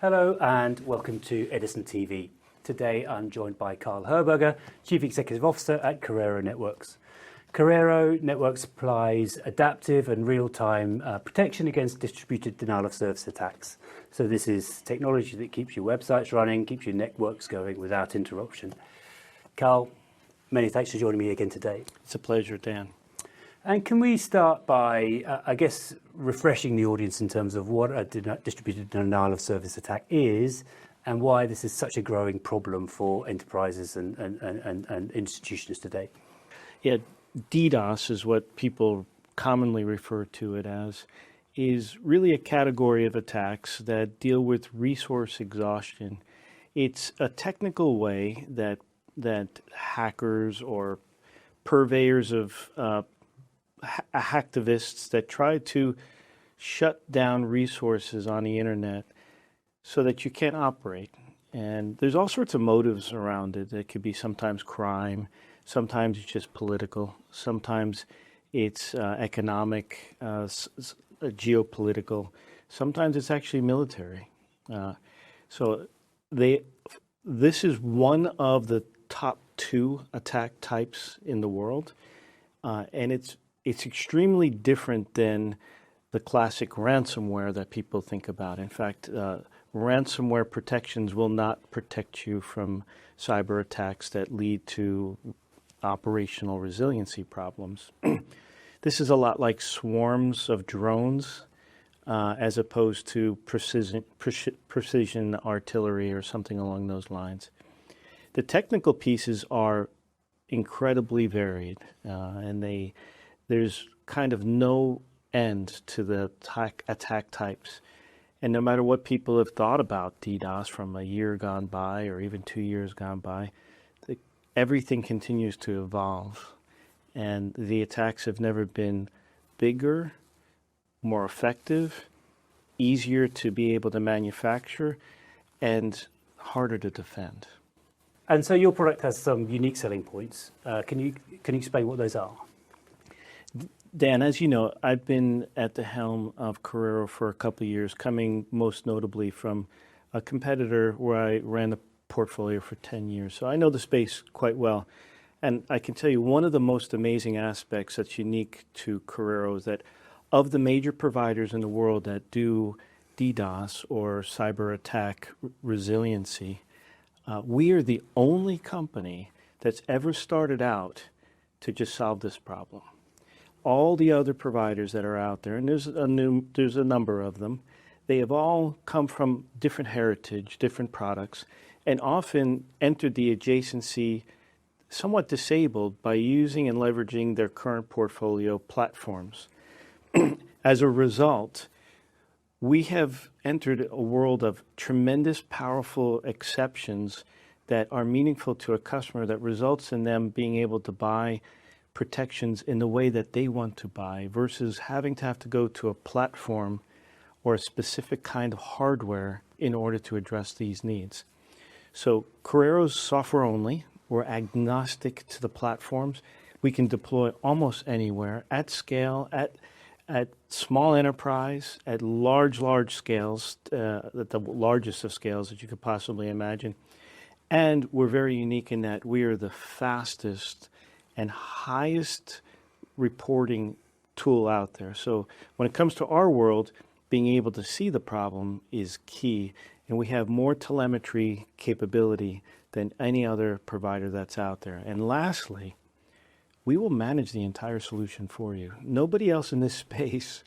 Hello and welcome to Edison TV. Today I'm joined by Carl Herberger, Chief Executive Officer at Corero Networks. Corero Networks supplies adaptive and real-time protection against distributed denial-of-service attacks. So this is technology that keeps your websites running, keeps your networks going without interruption. Carl, many thanks for joining me again today. It's a pleasure, Dan. And can we start by, I guess, refreshing the audience in terms of what a distributed denial-of-service attack is and why this is such a growing problem for enterprises and institutions today? Yeah, DDoS is what people commonly refer to it as, is really a category of attacks that deal with resource exhaustion. It's a technical way that hackers or purveyors of hacktivists that try to shut down resources on the internet so that you can't operate. And there's all sorts of motives around it. It could be sometimes crime, sometimes it's just political, sometimes it's economic, geopolitical, sometimes it's actually military. This is one of the top 2 attack types in the world, and it's extremely different than the classic ransomware that people think about. In fact, ransomware protections will not protect you from cyber attacks that lead to operational resiliency problems. This is a lot like swarms of drones as opposed to precision artillery or something along those lines. The technical pieces are incredibly varied, and there's kind of no end to the attack types. And no matter what people have thought about DDoS from a year gone by or even 2 years gone by, everything continues to evolve. And the attacks have never been bigger, more effective, easier to be able to manufacture, and harder to defend. And so your product has some unique selling points. Can you explain what those are? Dan, as you know, I've been at the helm of Corero for a couple of years, coming most notably from a competitor where I ran the portfolio for 10 years. So I know the space quite well. And I can tell you one of the most amazing aspects that's unique to Corero is that of the major providers in the world that do DDoS or cyber attack resiliency, we are the only company that's ever started out to just solve this problem. All the other providers that are out there, and there's a number of them, they have all come from different heritage, different products, and often entered the adjacency somewhat disabled by using and leveraging their current portfolio platforms. As a result, we have entered a world of tremendous, powerful exceptions that are meaningful to a customer that results in them being able to buy protections in the way that they want to buy versus having to have to go to a platform or a specific kind of hardware in order to address these needs. So Corero's software only. We're agnostic to the platforms. We can deploy almost anywhere at scale, at small enterprise, at large scales, at the largest of scales that you could possibly imagine. And we're very unique in that we are the fastest and highest reporting tool out there. So when it comes to our world, being able to see the problem is key. And we have more telemetry capability than any other provider that's out there. And lastly, we will manage the entire solution for you. Nobody else in this space,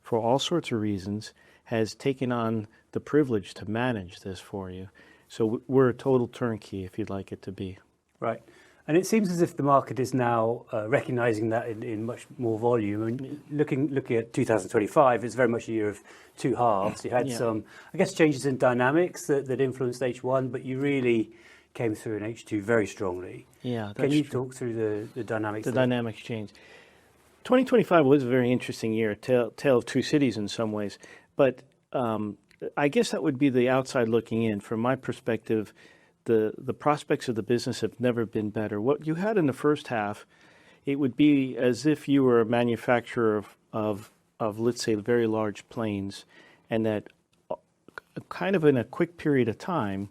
for all sorts of reasons, has taken on the privilege to manage this for you. So we're a total turnkey, if you'd like it to be. Right. And it seems as if the market is now recognizing that in much more volume. And looking at 2025, it's very much a year of 2 halves. You had some, I guess, changes in dynamics that influenced H1, but you really came through in H2 very strongly. Yeah, that's Can you true. talk through the dynamics? The dynamics change. 2025 was a very interesting year, tale of 2 cities in some ways. But I guess that would be the outside looking in. From my perspective, the prospects of the business have never been better. What you had in the first half it would be as if you were a manufacturer of let's say, very large planes, and that kind of in a quick period of time,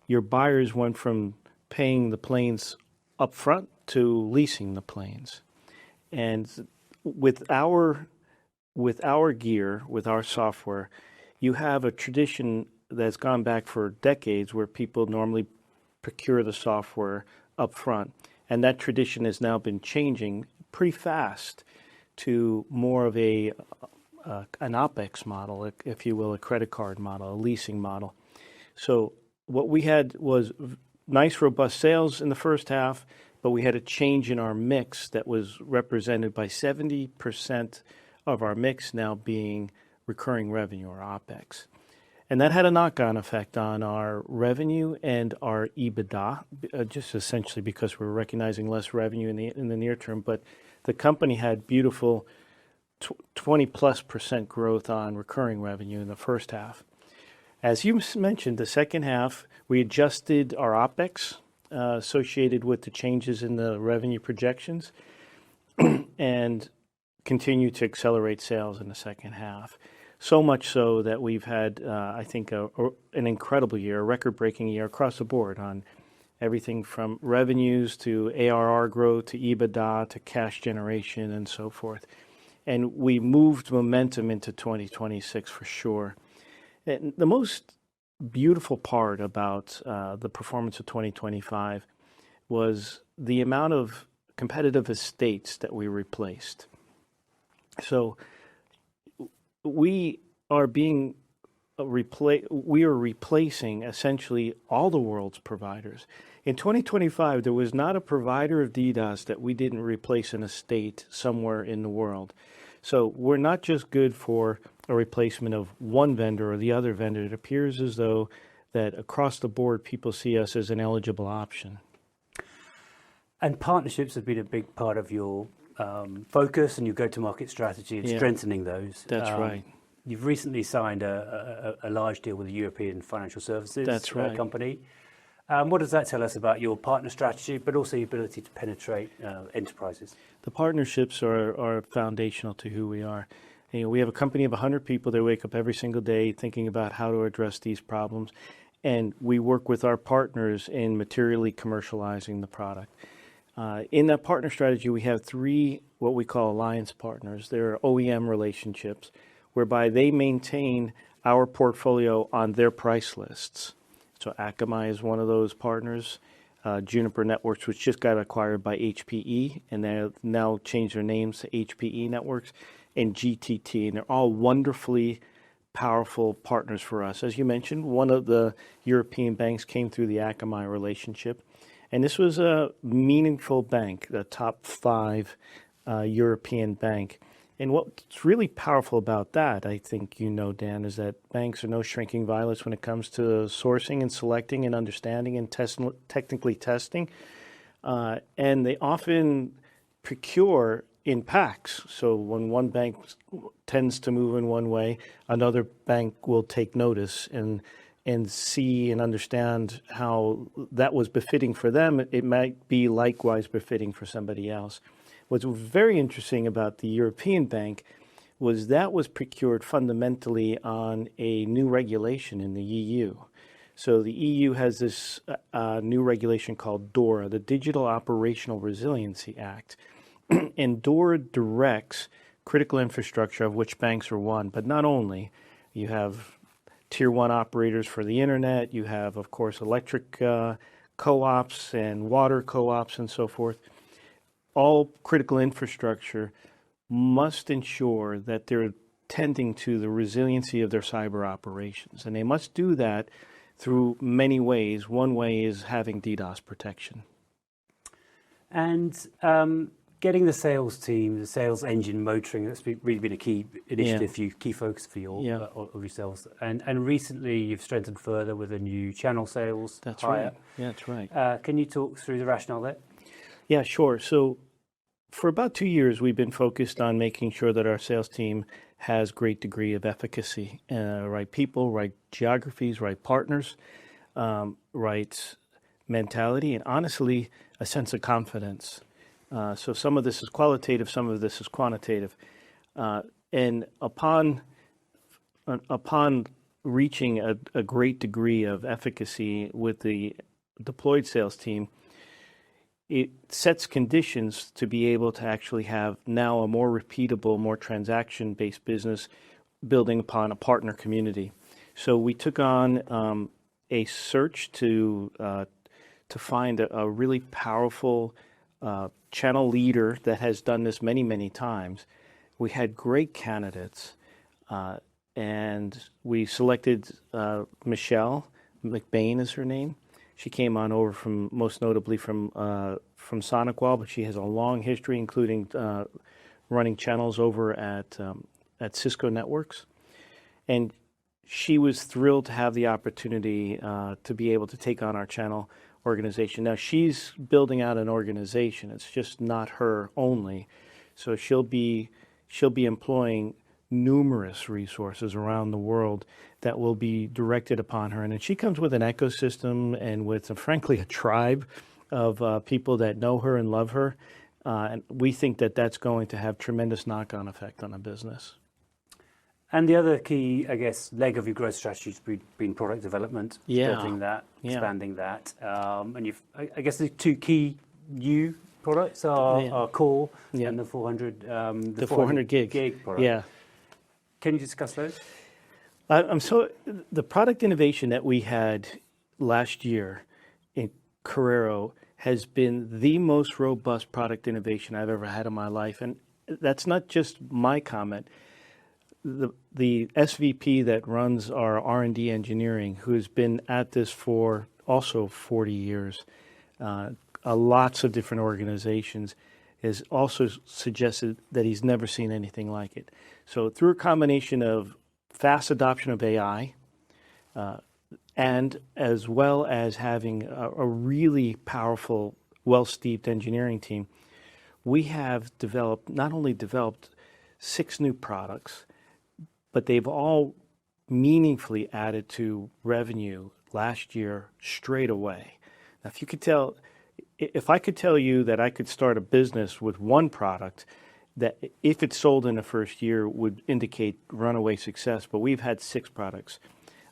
your buyers went from paying the planes up front to leasing the planes. And with our gear, with our software, you have a tradition that's gone back for decades where people normally procure the software up front. And that tradition has now been changing pretty fast to more of an OPEX model, if you will, a credit card model, a leasing model. So what we had was nice, robust sales in the first half, but we had a change in our mix that was represented by 70% of our mix now being recurring revenue, or OPEX. And that had a knock-on effect on our revenue and our EBITDA, just essentially because we're recognizing less revenue in the near term. But the company had beautiful 20+% growth on recurring revenue in the first half. As you mentioned, the second half, we adjusted our OPEX associated with the changes in the revenue projections and continued to accelerate sales in the second half. So much so that we've had, I think, an incredible year, a record-breaking year across the board on everything from revenues to ARR growth to EBITDA to cash generation and so forth. And we moved momentum into 2026 for sure. And the most beautiful part about the performance of 2025 was the amount of competitive estates that we replaced. So we are replacing essentially all the world's providers. In 2025, there was not a provider of DDoS that we didn't replace an estate somewhere in the world. So we're not just good for a replacement of one vendor or the other vendor. It appears as though that across the board, people see us as an eligible option. And partnerships have been a big part of your focus and your go-to-market strategy and strengthening those. That's right. You've recently signed a large deal with a European financial services company. What does that tell us about your partner strategy, but also your ability to penetrate enterprises? The partnerships are foundational to who we are. You know, we have a company of 100 people that wake up every single day thinking about how to address these problems, and we work with our partners in materially commercializing the product. In that partner strategy, we have 3 what we call alliance partners. They're OEM relationships, whereby they maintain our portfolio on their price lists. So Akamai is one of those partners. Juniper Networks, which just got acquired by HPE, and they now changed their names to HPE Networks, and GTT. And they're all wonderfully powerful partners for us. As you mentioned, one of the European banks came through the Akamai relationship. And this was a meaningful bank, the top 5 European bank. And what's really powerful about that, I think you know, Dan, is that banks are no shrinking violets when it comes to sourcing and selecting and understanding and technically testing. And they often procure in packs. So when one bank tends to move in one way, another bank will take notice and see and understand how that was befitting for them. It might be likewise befitting for somebody else. What's very interesting about the European bank was that was procured fundamentally on a new regulation in the EU. So the EU has this new regulation called DORA, the Digital Operational Resiliency Act. And DORA directs critical infrastructure, of which banks are one, but not only. You have tier 1 operators for the internet. You have, of course, electric co-ops and water co-ops and so forth. All critical infrastructure must ensure that they're tending to the resiliency of their cyber operations. And they must do that through many ways. One way is having DDoS protection. And getting the sales team, the sales engine motoring, that's really been a key initiative for you, key focus for your of your sales. And recently you've strengthened further with a new channel sales hire. Right. Yeah, that's right. Can you talk through the rationale there? Yeah, sure. So for about 2 years, we've been focused on making sure that our sales team has great degree of efficacy, right people, right geographies, right partners, right mentality, and honestly, a sense of confidence. So some of this is qualitative, some of this is quantitative. And upon reaching a great degree of efficacy with the deployed sales team, it sets conditions to be able to actually have now a more repeatable, more transaction-based business building upon a partner community. So we took on a search to find a really powerful channel leader that has done this many, many times. We had great candidates, and we selected Michelle McBain is her name. She came on over from, most notably from SonicWall, but she has a long history, including running channels over at Cisco Networks. And she was thrilled to have the opportunity to be able to take on our channel organization. Now she's building out an organization. It's just not her only. So she'll be employing numerous resources around the world that will be directed upon her. And she comes with an ecosystem and with, frankly, a tribe of people that know her and love her. And we think that that's going to have tremendous knock-on effect on a business. And the other key, I guess, leg of your growth strategy has been product development, building that, expanding that. And I guess the two key new products are Core and the 400 gig product. Yeah. Can you discuss those? The product innovation that we had last year in Corero has been the most robust product innovation I've ever had in my life. And that's not just my comment. The SVP that runs our R&D engineering, who's been at this for also 40 years, lots of different organizations, has also suggested that he's never seen anything like it. So through a combination of fast adoption of AI, and as well as having a really powerful, well-steeped engineering team, we have not only developed 6 new products, but they've all meaningfully added to revenue last year straight away. Now, if I could tell you that I could start a business with one product that, if it's sold in the first year, would indicate runaway success, but we've had 6 products.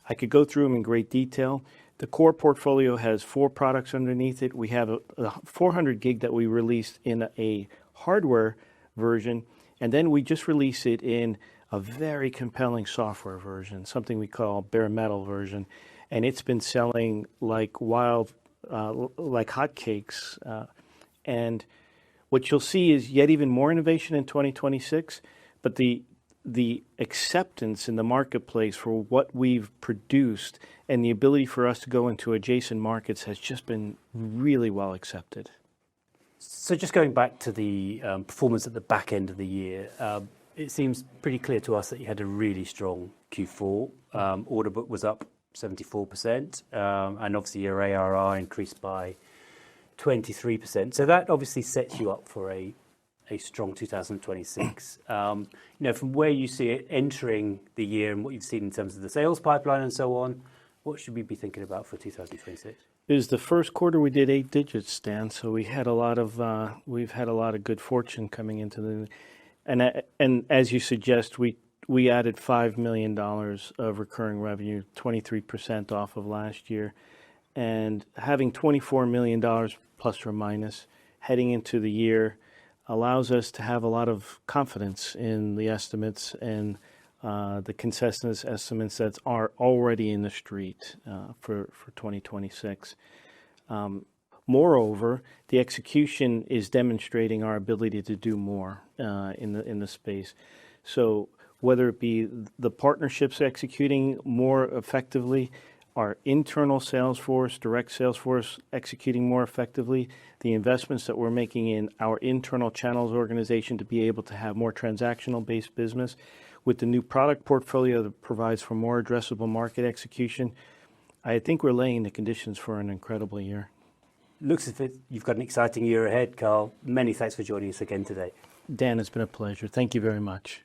I could go through them in great detail. The Core portfolio has 4 products underneath it. We have a 400 gig that we released in a hardware version, and then we just released it in a very compelling software version, something we call bare metal version, and it's been selling like like hotcakes. And what you'll see is yet even more innovation in 2026, but the acceptance in the marketplace for what we've produced and the ability for us to go into adjacent markets has just been really well accepted. So just going back to the performance at the back end of the year, it seems pretty clear to us that you had a really strong Q4. Order book was up 74%, and obviously your ARR increased by 23%. So that obviously sets you up for a strong 2026. From where you see it entering the year and what you've seen in terms of the sales pipeline and so on, what should we be thinking about for 2026? It was the first quarter we did 8 digits, Stan. So we've had a lot of good fortune coming into the, and as you suggest, we added $5 million of recurring revenue, 23% off of last year, and having $24 million plus or minus heading into the year allows us to have a lot of confidence in the estimates and the consensus estimates that are already in the street for 2026. Moreover, the execution is demonstrating our ability to do more in the space. So whether it be the partnerships executing more effectively, our internal sales force, direct sales force executing more effectively, the investments that we're making in our internal channels organization to be able to have more transactional-based business, with the new product portfolio that provides for more addressable market execution, I think we're laying the conditions for an incredible year. Looks as if you've got an exciting year ahead, Carl. Many thanks for joining us again today. Dan, it's been a pleasure. Thank you very much.